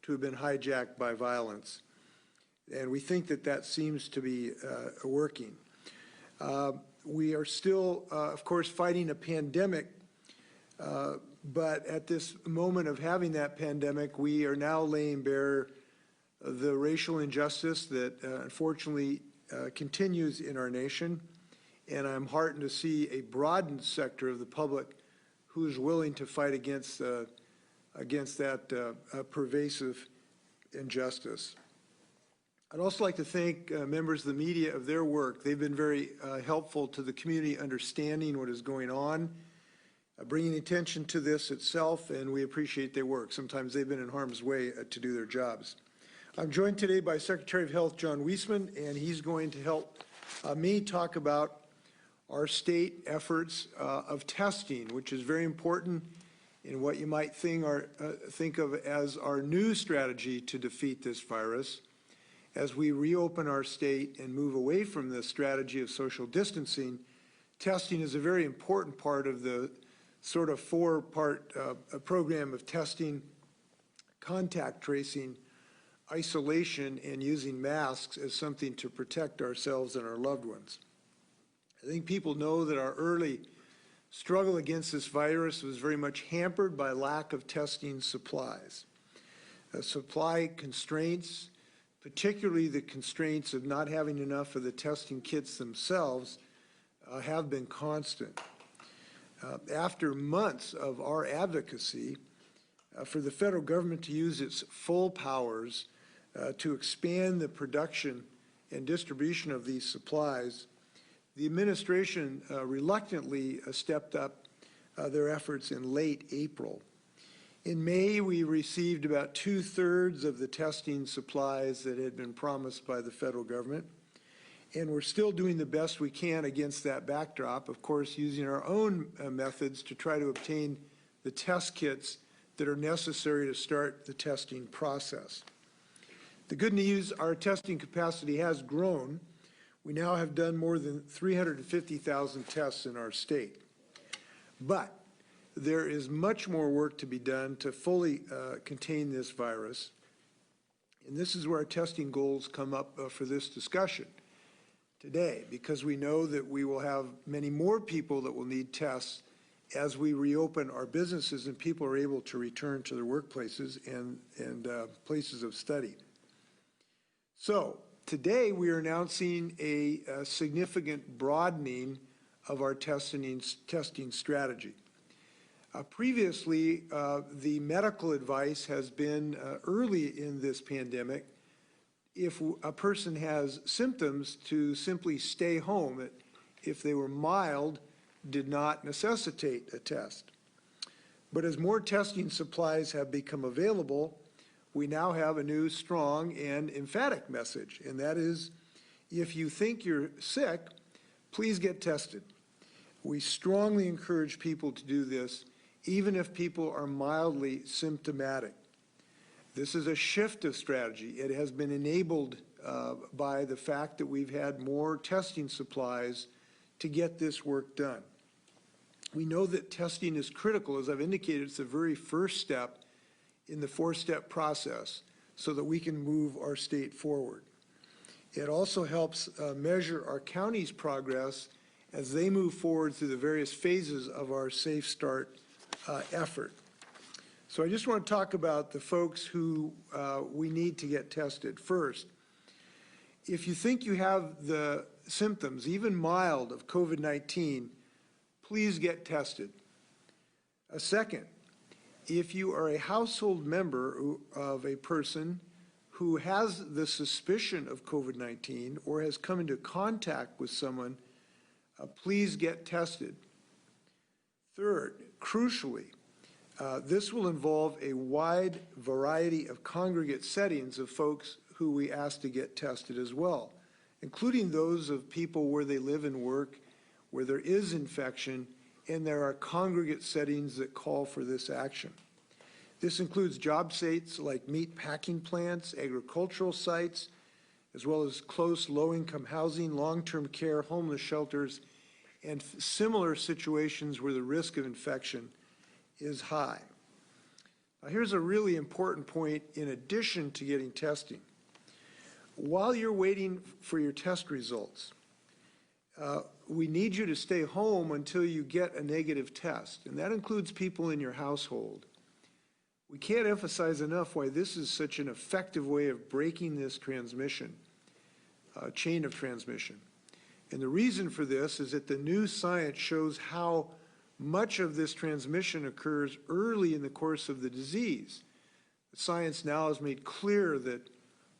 to have been hijacked by violence. And we think that that seems to be working. We are still, of course, fighting a pandemic, but at this moment of having that pandemic, we are now laying bare the racial injustice that unfortunately continues in our nation. And I'm heartened to see a broadened sector of the public who is willing to fight against that pervasive injustice. I'd also like to thank members of the media of their work. They've been very helpful to the community understanding what is going on, bringing attention to this itself, and we appreciate their work. Sometimes they've been in harm's way to do their jobs. I'm joined today by Secretary of Health John Weisman, and he's going to help me talk about our state efforts of testing, which is very important in what you might think of as our new strategy to defeat this virus. As we reopen our state and move away from the strategy of social distancing, testing is a very important part of the sort of four-part program of testing, contact tracing, isolation, and using masks as something to protect ourselves and our loved ones. I think people know that our early struggle against this virus was very much hampered by lack of testing supplies. Supply constraints, particularly the constraints of not having enough of the testing kits themselves, have been constant. After months of our advocacy for the federal government to use its full powers to expand the production and distribution of these supplies, the administration reluctantly stepped up their efforts in late April. In May, we received about 2/3 of the testing supplies that had been promised by the federal government, and we're still doing the best we can against that backdrop, of course, using our own methods to try to obtain the test kits that are necessary to start the testing process. The good news, our testing capacity has grown. We now have done more than 350,000 tests in our state. But there is much more work to be done to fully contain this virus. And this is where our testing goals come up for this discussion today, because we know that we will have many more people that will need tests as we reopen our businesses and people are able to return to their workplaces and places of study. So today we are announcing a significant broadening of our testing strategy. Previously, the medical advice has been early in this pandemic, if a person has symptoms, to simply stay home. If they were mild, did not necessitate a test. But as more testing supplies have become available, we now have a new strong and emphatic message, and that is, if you think you're sick, please get tested. We strongly encourage people to do this, even if people are mildly symptomatic. This is a shift of strategy. It has been enabled by the fact that we've had more testing supplies to get this work done. We know that testing is critical. As I've indicated, it's the very first step in the four-step process so that we can move our state forward. It also helps measure our county's progress as they move forward through the various phases of our Safe Start effort. So I just want to talk about the folks who we need to get tested. First, if you think you have the symptoms, even mild, of COVID-19, please get tested. Second, if you are a household member of a person who has the suspicion of COVID-19 or has come into contact with someone, please get tested. Third, crucially, this will involve a wide variety of congregate settings of folks who we ask to get tested as well, including those of people where they live and work, where there is infection, and there are congregate settings that call for this action. This includes job sites like meat packing plants, agricultural sites, as well as close low-income housing, long-term care, homeless shelters, and similar situations where the risk of infection is high. Here's a really important point in addition to getting testing. While you're waiting for your test results, we need you to stay home until you get a negative test, and that includes people in your household. We can't emphasize enough why this is such an effective way of breaking this transmission, chain of transmission. And the reason for this is that the new science shows how much of this transmission occurs early in the course of the disease. The science now has made clear that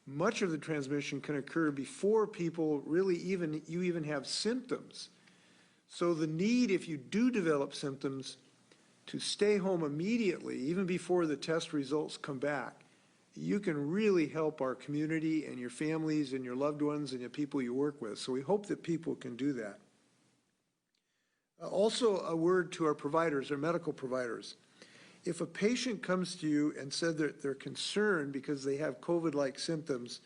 much of the transmission can occur before people really even have symptoms. So the need, if you do develop symptoms, to stay home immediately, even before the test results come back, you can really help our community and your families and your loved ones and the people you work with. So we hope that people can do that. Also, a word to our providers, our medical providers. If a patient comes to you and said that they're concerned because they have COVID-like symptoms,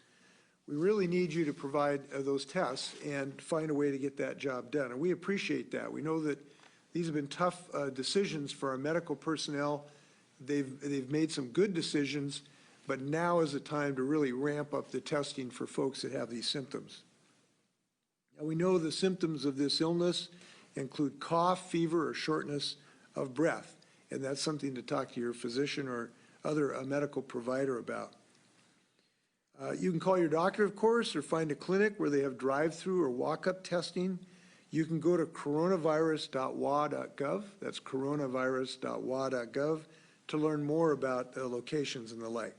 we really need you to provide those tests and find a way to get that job done. And we appreciate that. We know that these have been tough decisions for our medical personnel. They've made some good decisions, but now is the time to really ramp up the testing for folks that have these symptoms. Now, we know the symptoms of this illness include cough, fever, or shortness of breath, and that's something to talk to your physician or other medical provider about. You can call your doctor, of course, or find a clinic where they have drive-through or walk-up testing. You can go to coronavirus.wa.gov, that's coronavirus.wa.gov, to learn more about the locations and the like.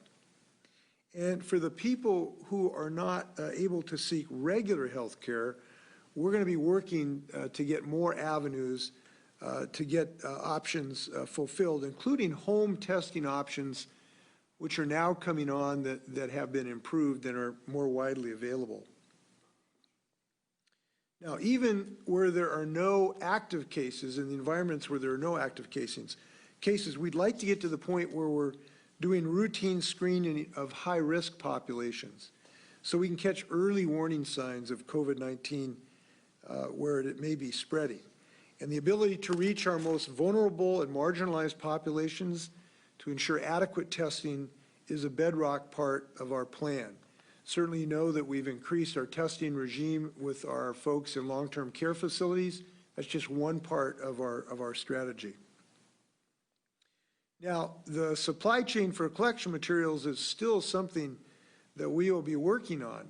And for the people who are not able to seek regular health care, we're going to be working to get more avenues to get options fulfilled, including home testing options, which are now coming on that have been improved and are more widely available. Now, even where there are no active cases, in the environments where there are no active cases, we'd like to get to the point where we're doing routine screening of high-risk populations so we can catch early warning signs of COVID-19 where it may be spreading. And the ability to reach our most vulnerable and marginalized populations to ensure adequate testing is a bedrock part of our plan. Certainly, you know that we've increased our testing regime with our folks in long-term care facilities. That's just one part of our strategy. Now, the supply chain for collection materials is still something that we will be working on,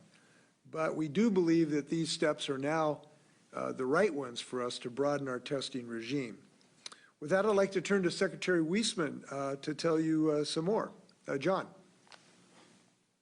but we do believe that these steps are now the right ones for us to broaden our testing regime. With that, I'd like to turn to Secretary Weissman to tell you some more. John.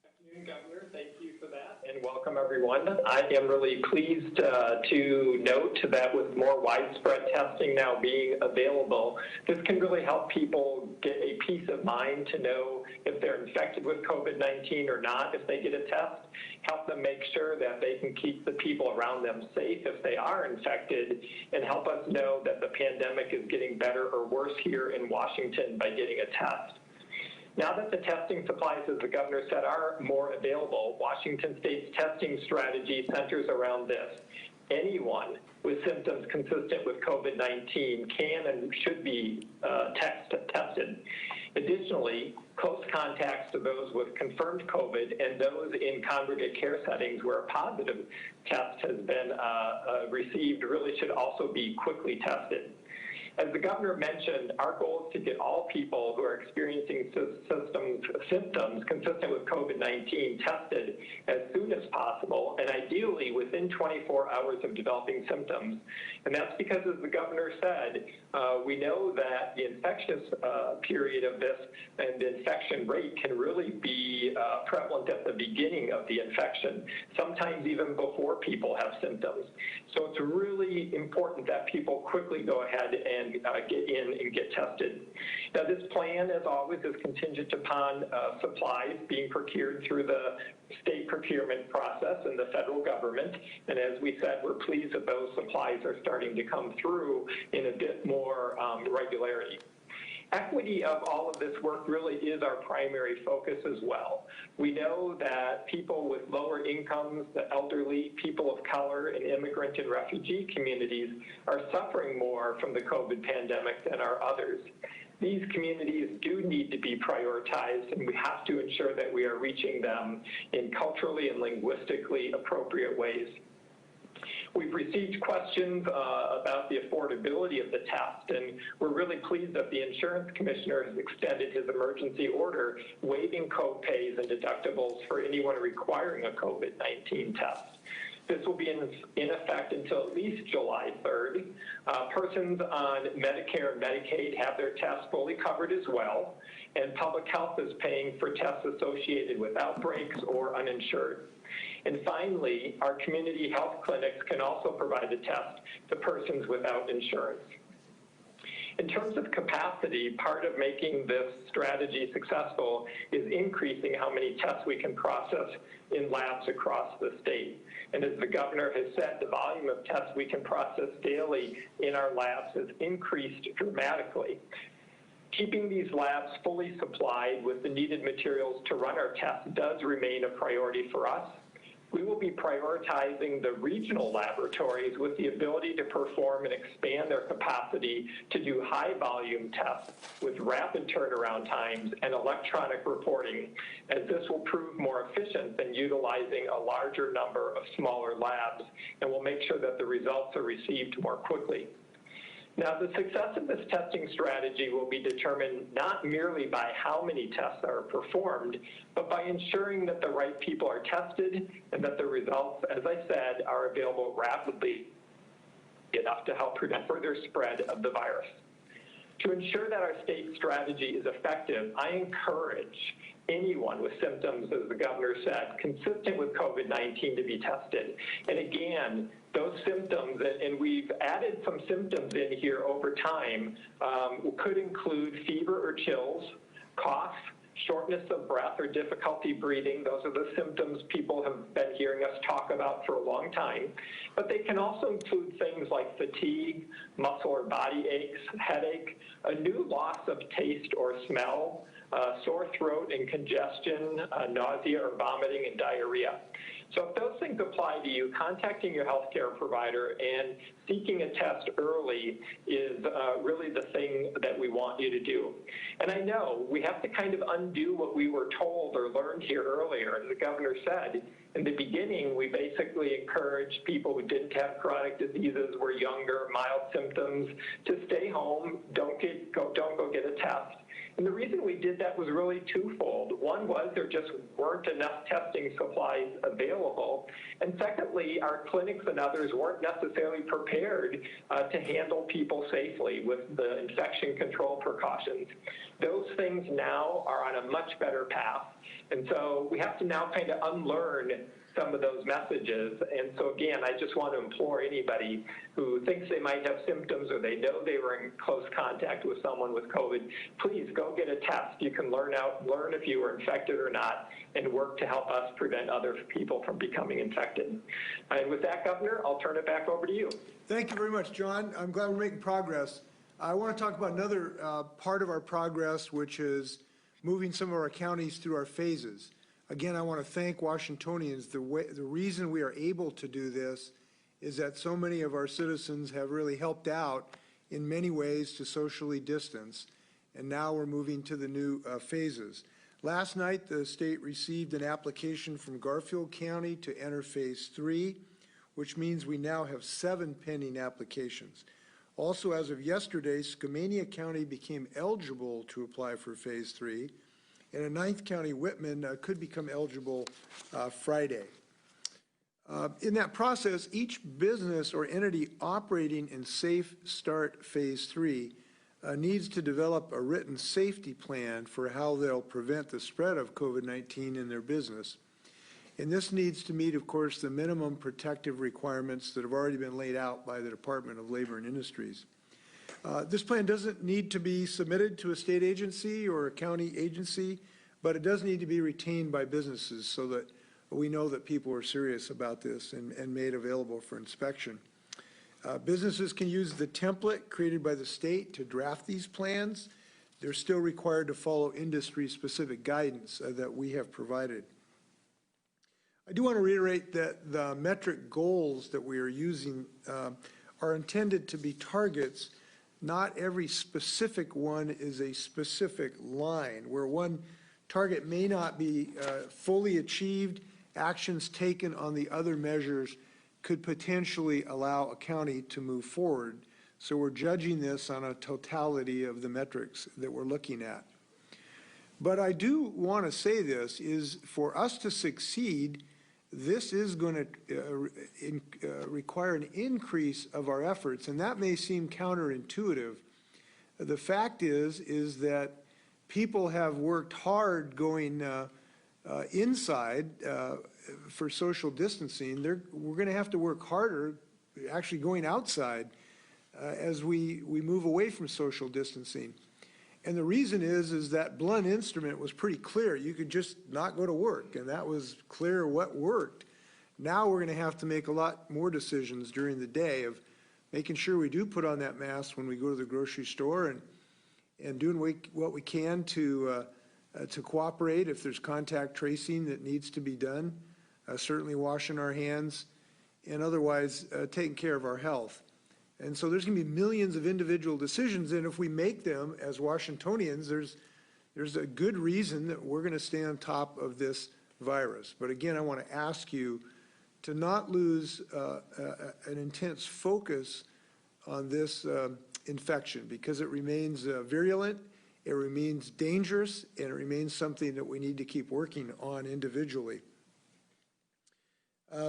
Good afternoon, Governor. Thank you for that, and welcome everyone. I am really pleased to note that with more widespread testing now being available, this can really help people get a peace of mind to know if they're infected with COVID-19 or not if they get a test, help them make sure that they can keep the people around them safe if they are infected, and help us know that the pandemic is getting better or worse here in Washington by getting a test. Now that the testing supplies, as the governor said, are more available, Washington State's testing strategy centers around this. Anyone with symptoms consistent with COVID-19 can and should be tested. Additionally, close contacts to those with confirmed COVID and those in congregate care settings where a positive test has been received really should also be quickly tested. As the governor mentioned, our goal is to get all people who are experiencing symptoms consistent with COVID-19 tested as soon as possible, and ideally within 24 hours of developing symptoms. And that's because, as the governor said, we know that the infectious period of this and the infection rate can really be prevalent at the beginning of the infection, sometimes even before people have symptoms. So it's really important that people quickly go ahead and get in and get tested. Now, this plan, as always, is contingent upon supplies being procured through the state procurement process and the federal government. And as we said, we're pleased that those supplies are starting to come through in a bit more regularity. Equity of all of this work really is our primary focus as well. We know that people with lower incomes, the elderly, people of color, and immigrant and refugee communities are suffering more from the COVID pandemic than are others. these communities do need to be prioritized, and we have to ensure that we are reaching them in culturally and linguistically appropriate ways. We've received questions about the affordability of the test, and we're really pleased that the insurance commissioner has extended his emergency order waiving co-pays and deductibles for anyone requiring a COVID-19 test. This will be in effect until at least July 3rd. Persons on Medicare and Medicaid have their tests fully covered as well, and public health is paying for tests associated with outbreaks or uninsured. And finally, our community health clinics can also provide the test to persons without insurance. In terms of capacity, part of making this strategy successful is increasing how many tests we can process in labs across the state. And as the governor has said, the volume of tests we can process daily in our labs has increased dramatically. Keeping these labs fully supplied with the needed materials to run our tests does remain a priority for us. We will be prioritizing the regional laboratories with the ability to perform and expand their capacity to do high volume tests with rapid turnaround times and electronic reporting, as this will prove more efficient than utilizing a larger number of smaller labs, and will make sure that the results are received more quickly. Now, the success of this testing strategy will be determined not merely by how many tests are performed, but by ensuring that the right people are tested and that the results, as I said, are available rapidly enough to help prevent further spread of the virus. To ensure that our state strategy is effective, I encourage anyone with symptoms, as the governor said, consistent with COVID-19 to be tested. And again, those symptoms, and we've added some symptoms in here over time, could include fever or chills, cough, shortness of breath or difficulty breathing. Those are the symptoms people have been hearing us talk about for a long time. But they can also include things like fatigue, muscle or body aches, headache, a new loss of taste or smell, sore throat and congestion, nausea or vomiting and diarrhea. So if those things apply to you, contacting your healthcare provider and seeking a test early is really the thing that we want you to do. And I know we have to kind of undo what we were told or learned here earlier. As the governor said, in the beginning, we basically encouraged people who didn't have chronic diseases, were younger, mild symptoms, to stay home, don't go get a test. And the reason we did that was really twofold. One was there just weren't enough testing supplies available. And secondly, our clinics and others weren't necessarily prepared to handle people safely with the infection control precautions. Those things now are on a much better path. And so we have to now kind of unlearn some of those messages. And so again, I just want to implore anybody who thinks they might have symptoms or they know they were in close contact with someone with COVID, please go get a test. You can learn if you were infected or not, and work to help us prevent other people from becoming infected. And with that, Governor, I'll turn it back over to you. Thank you very much, John. I'm glad we're making progress. I want to talk about another part of our progress, which is moving some of our counties through our phases. Again, I want to thank Washingtonians. The reason we are able to do this is that so many of our citizens have really helped out in many ways to socially distance, and now we're moving to the new phases. Last night, the state received an application from Garfield County to enter Phase 3, which means we now have 7 pending applications. Also, as of yesterday, Skamania County became eligible to apply for Phase 3, and a 9th County, Whitman, could become eligible Friday. In that process, each business or entity operating in Safe Start Phase 3 needs to develop a written safety plan for how they'll prevent the spread of COVID-19 in their business. And this needs to meet, of course, the minimum protective requirements that have already been laid out by the Department of Labor and Industries. This plan doesn't need to be submitted to a state agency or a county agency, but it does need to be retained by businesses so that we know that people are serious about this and made available for inspection. Businesses can use the template created by the state to draft these plans. They're still required to follow industry-specific guidance that we have provided. I do want to reiterate that the metric goals that we are using are intended to be targets not every specific one is a specific line, where one target may not be fully achieved. Actions taken on the other measures could potentially allow a county to move forward. So we're judging this on a totality of the metrics that we're looking at. But I do want to say this, is for us to succeed, this is going to require an increase of our efforts, and that may seem counterintuitive. The fact is that people have worked hard going inside for social distancing. We're going to have to work harder actually going outside as we move away from social distancing. And the reason is that blunt instrument was pretty clear. You could just not go to work, and that was clear what worked. Now we're going to have to make a lot more decisions during the day of making sure we do put on that mask when we go to the grocery store, and doing what we can to cooperate if there's contact tracing that needs to be done, certainly washing our hands, and otherwise taking care of our health. And so there's going to be millions of individual decisions, and if we make them as Washingtonians, there's a good reason that we're going to stay on top of this virus. But again, I want to ask you to not lose an intense focus on this infection, because it remains virulent, it remains dangerous, and it remains something that we need to keep working on individually.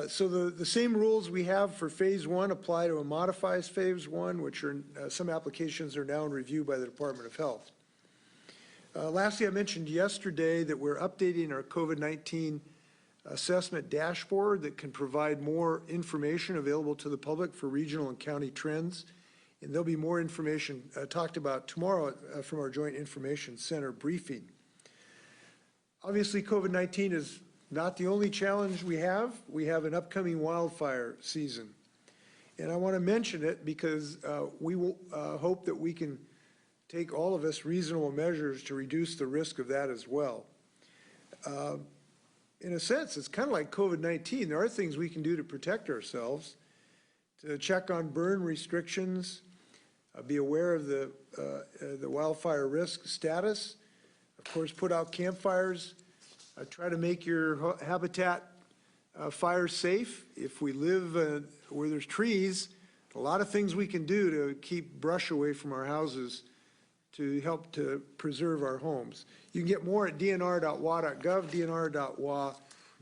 So the same rules we have for phase one apply to a modified phase one, which are some applications are now in review by the Department of Health. Lastly, I mentioned yesterday that we're updating our COVID-19 assessment dashboard that can provide more information available to the public for regional and county trends. And there'll be more information talked about tomorrow from our Joint Information Center briefing. Obviously, COVID-19 is not the only challenge we have. We have an upcoming wildfire season. And I want to mention it because we will hope that we can take, all of us, reasonable measures to reduce the risk of that as well. In a sense, it's kind of like COVID-19. There are things we can do to protect ourselves, to check on burn restrictions, be aware of the wildfire risk status, of course, put out campfires, try to make your habitat fire safe. If we live where there's trees, a lot of things we can do to keep brush away from our houses to help to preserve our homes. You can get more at dnr.wa.gov,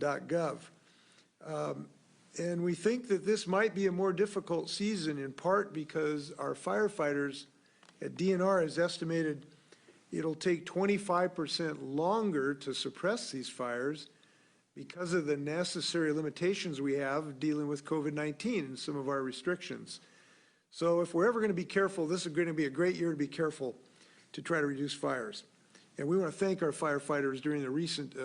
dnr.wa.gov. And we think that this might be a more difficult season, in part because our firefighters at DNR has estimated it'll take 25% longer to suppress these fires because of the necessary limitations we have dealing with COVID-19 and some of our restrictions. So if we're ever going to be careful, this is going to be a great year to be careful to try to reduce fires. And we want to thank our firefighters during the recent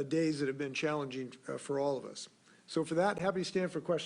days that have been challenging for all of us. So for that, happy to stand for questions.